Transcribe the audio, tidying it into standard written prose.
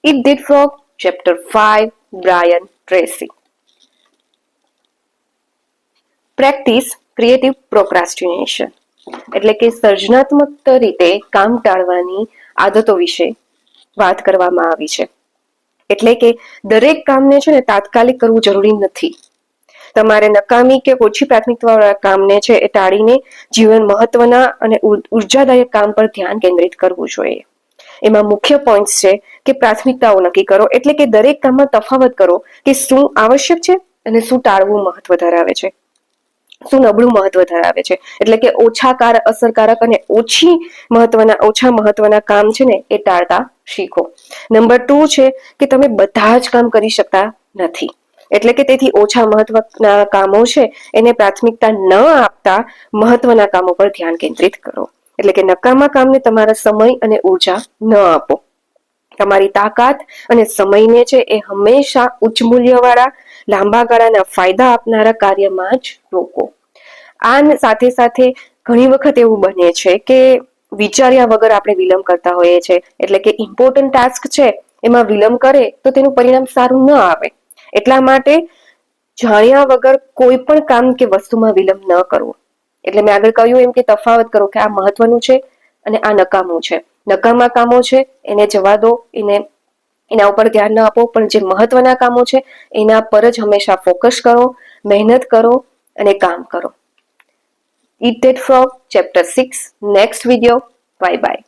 It That Frog, Chapter 5, Brian Tracy. Practice creative procrastination એટલે કે સર્જનાત્મક રીતે કામ ટાળવાની આદતો વિશે વાત કરવામાં આવી છે. એટલે કે દરેક કામને છે ને તાત્કાલિક કરવું જરૂરી નથી. તમારે નકામી કે ઓછી પ્રાથમિકતાવાળા કામને છે એ ટાળીને જીવન મહત્વના અને ઉર્જાદાયક કામ પર ધ્યાન કેન્દ્રિત કરવું જોઈએ. એમાં મુખ્ય પોઈન્ટ્સ છે કે પ્રાથમિકતાઓ નક્કી કરો, એટલે કે દરેક કામમાં તફાવત કરો કે શું આવશ્યક છે અને શું ટાળવું મહત્વ ધરાવે છે, શું નબળું મહત્વ ધરાવે છે. એટલે કે ઓછા અસરકારક અને ઓછા મહત્વના કામ છે ને એ ટાળતા શીખો. નંબર 2 છે કે તમે બધા જ કામ કરી શકતા નથી, એટલે કે તેથી ઓછા મહત્વના કામો છે એને પ્રાથમિકતા ન આપતા મહત્વના કામો પર ધ્યાન કેન્દ્રિત કરો. એટલે કે નકામા કામને તમારા સમય અને ઉર્જા ન આપો. તમારી તાકાત અને સમયને છે એ હંમેશા ઉચ્ચ મૂલ્યવાળા લાંબા ગાળાના ફાયદા આપનારા કાર્યમાં જ રોકો. આ સાથે સાથે ઘણી વખત એવું બને છે કે વિચાર્યા વગર આપણે વિલંબ કરતા હોઈએ છીએ. એટલે કે ઇમ્પોર્ટન્ટ ટાસ્ક છે એમાં વિલંબ કરે તો તેનું પરિણામ સારું ન આવે. એટલા માટે જાણ્યા વગર કોઈ પણ કામ કે વસ્તુમાં વિલંબ ન કરવો. એટલે મેં આગળ કહ્યું એમ કે તફાવત કરો કે આ મહત્વનું છે અને આ નકામું છે. નકામા કામો છે એને જવા દો, એના ઉપર ધ્યાન ન આપો, પણ જે મહત્વના કામો છે એના પર જ હંમેશા ફોકસ કરો, મહેનત કરો અને કામ કરો. Eat That Frog, Chapter 6, next video. Bye bye.